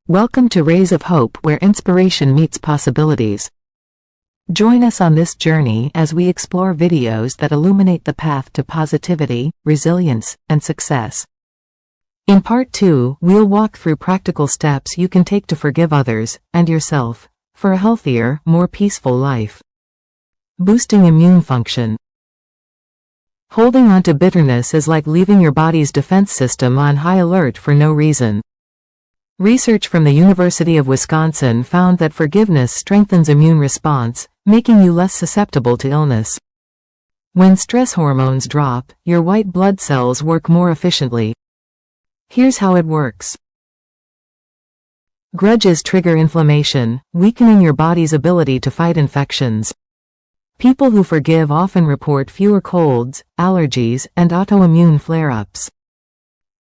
Welcome to Rays of Hope, where inspiration meets possibilities. Join us on this journey as we explore videos that illuminate the path to positivity, resilience, and success. In Part 2, we'll walk through practical steps you can take to forgive others, and yourself, for a healthier, more peaceful life. Boosting immune function. Holding on to bitterness is like leaving your body's defense system on high alert for no reason. Research from the University of Wisconsin found that forgiveness strengthens immune response, making you less susceptible to illness. When stress hormones drop, your white blood cells work more efficiently. Here's how it works. Grudges trigger inflammation, weakening your body's ability to fight infections. People who forgive often report fewer colds, allergies, and autoimmune flare-ups.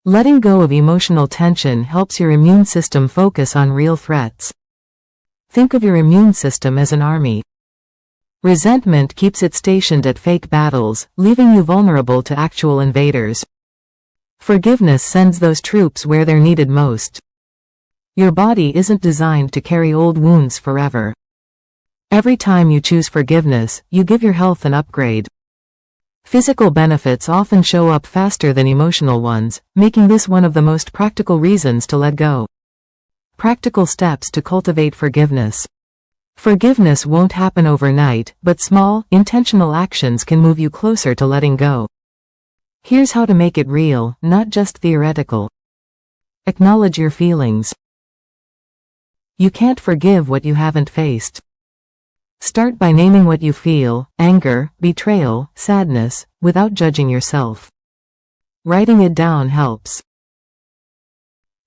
Letting go of emotional tension helps your immune system focus on real threats. Think of your immune system as an army. Resentment keeps it stationed at fake battles, leaving you vulnerable to actual invaders. Forgiveness sends those troops where they're needed most. Your body isn't designed to carry old wounds forever. Every time you choose forgiveness, you give your health an upgrade. Physical benefits often show up faster than emotional ones, making this one of the most practical reasons to let go. Practical steps to cultivate forgiveness. Forgiveness won't happen overnight, but small, intentional actions can move you closer to letting go. Here's how to make it real, not just theoretical. Acknowledge your feelings. You can't forgive what you haven't faced. Start by naming what you feel: anger, betrayal, sadness, without judging yourself. Writing it down helps.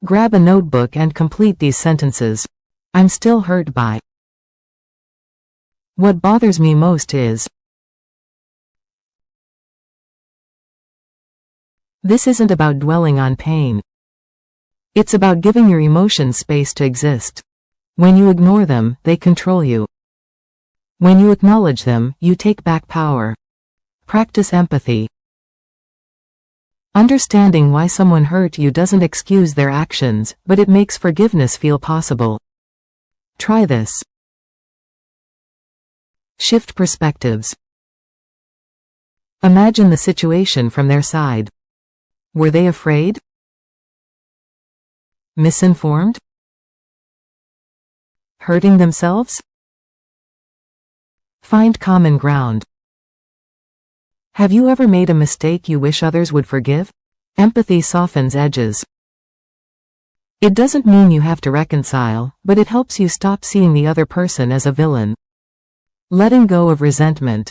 Grab a notebook and complete these sentences. I'm still hurt by. What bothers me most is. This isn't about dwelling on pain. It's about giving your emotions space to exist. When you ignore them, they control you. When you acknowledge them, you take back power. Practice empathy. Understanding why someone hurt you doesn't excuse their actions, but it makes forgiveness feel possible. Try this. Shift perspectives. Imagine the situation from their side. Were they afraid? Misinformed? Hurting themselves? Find common ground. Have you ever made a mistake you wish others would forgive? Empathy softens edges. It doesn't mean you have to reconcile, but it helps you stop seeing the other person as a villain. Letting go of resentment.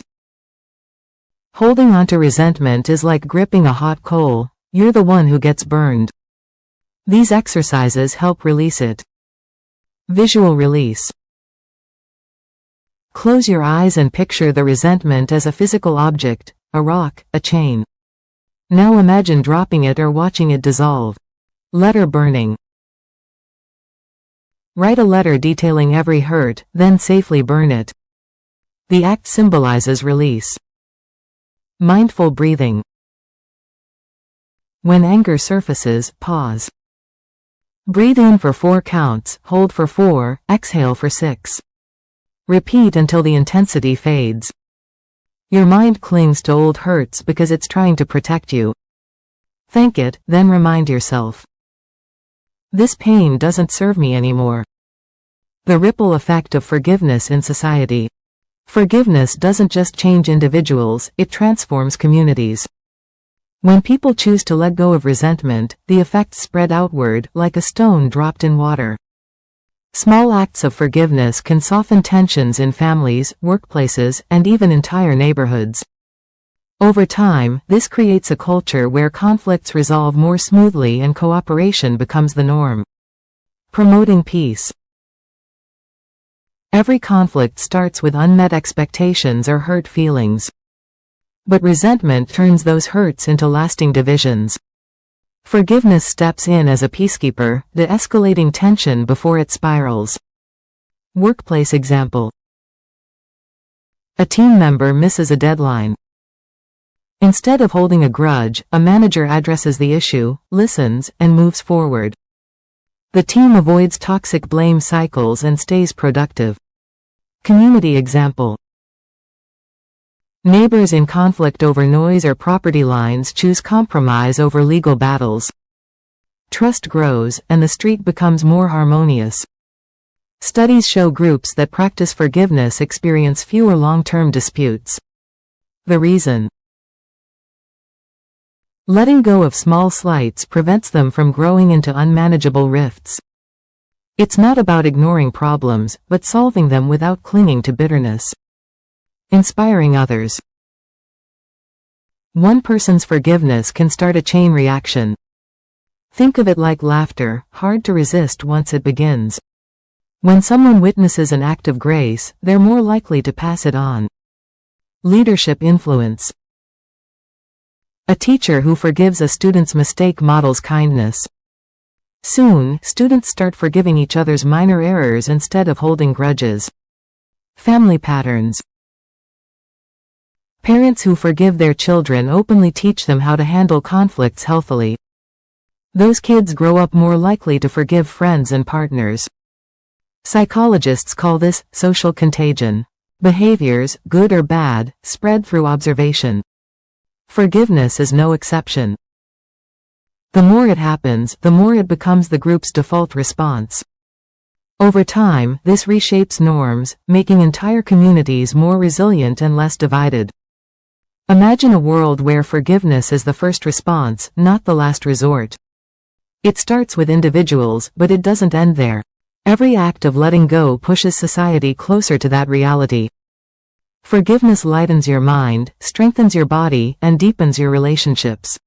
Holding on to resentment is like gripping a hot coal. You're the one who gets burned. These exercises help release it. Visual release. Close your eyes and picture the resentment as a physical object, a rock, a chain. Now imagine dropping it or watching it dissolve. Letter burning. Write a letter detailing every hurt, then safely burn it. The act symbolizes release. Mindful breathing. When anger surfaces, pause. Breathe in for 4 counts, hold for 4, exhale for 6. Repeat until the intensity fades. Your mind clings to old hurts because it's trying to protect you. Thank it, then remind yourself. This pain doesn't serve me anymore. The ripple effect of forgiveness in society. Forgiveness doesn't just change individuals, it transforms communities. When people choose to let go of resentment, the effects spread outward like a stone dropped in water. Small acts of forgiveness can soften tensions in families, workplaces, and even entire neighborhoods. Over time, this creates a culture where conflicts resolve more smoothly and cooperation becomes the norm. Promoting peace. Every conflict starts with unmet expectations or hurt feelings. But resentment turns those hurts into lasting divisions. Forgiveness steps in as a peacekeeper, de-escalating tension before it spirals. Workplace example. A team member misses a deadline. Instead of holding a grudge, a manager addresses the issue, listens, and moves forward. The team avoids toxic blame cycles and stays productive. Community example. Neighbors in conflict over noise or property lines choose compromise over legal battles. Trust grows, and the street becomes more harmonious. Studies show groups that practice forgiveness experience fewer long-term disputes. The reason? Letting go of small slights prevents them from growing into unmanageable rifts. It's not about ignoring problems, but solving them without clinging to bitterness. Inspiring others. One person's forgiveness can start a chain reaction. Think of it like laughter, hard to resist once it begins. When someone witnesses an act of grace, they're more likely to pass it on. Leadership influence. A teacher who forgives a student's mistake models kindness. Soon, students start forgiving each other's minor errors instead of holding grudges. Family patterns. Parents who forgive their children openly teach them how to handle conflicts healthily. Those kids grow up more likely to forgive friends and partners. Psychologists call this social contagion. Behaviors, good or bad, spread through observation. Forgiveness is no exception. The more it happens, the more it becomes the group's default response. Over time, this reshapes norms, making entire communities more resilient and less divided. Imagine a world where forgiveness is the first response, not the last resort. It starts with individuals, but it doesn't end there. Every act of letting go pushes society closer to that reality. Forgiveness lightens your mind, strengthens your body, and deepens your relationships.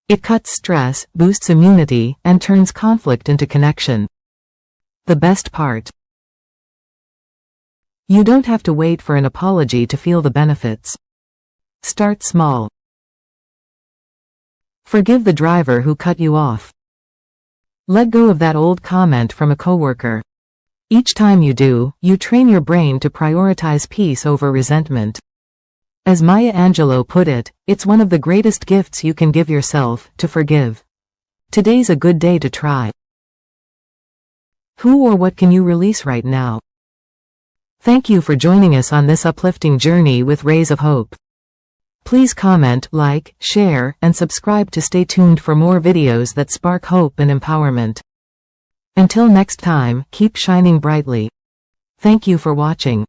It cuts stress, boosts immunity, and turns conflict into connection. The best part. You don't have to wait for an apology to feel the benefits. Start small. Forgive the driver who cut you off. Let go of that old comment from a coworker. Each time you do, you train your brain to prioritize peace over resentment. As Maya Angelou put it, it's one of the greatest gifts you can give yourself, to forgive. Today's a good day to try. Who or what can you release right now? Thank you for joining us on this uplifting journey with Rays of Hope. Please comment, like, share, and subscribe to stay tuned for more videos that spark hope and empowerment. Until next time, keep shining brightly. Thank you for watching.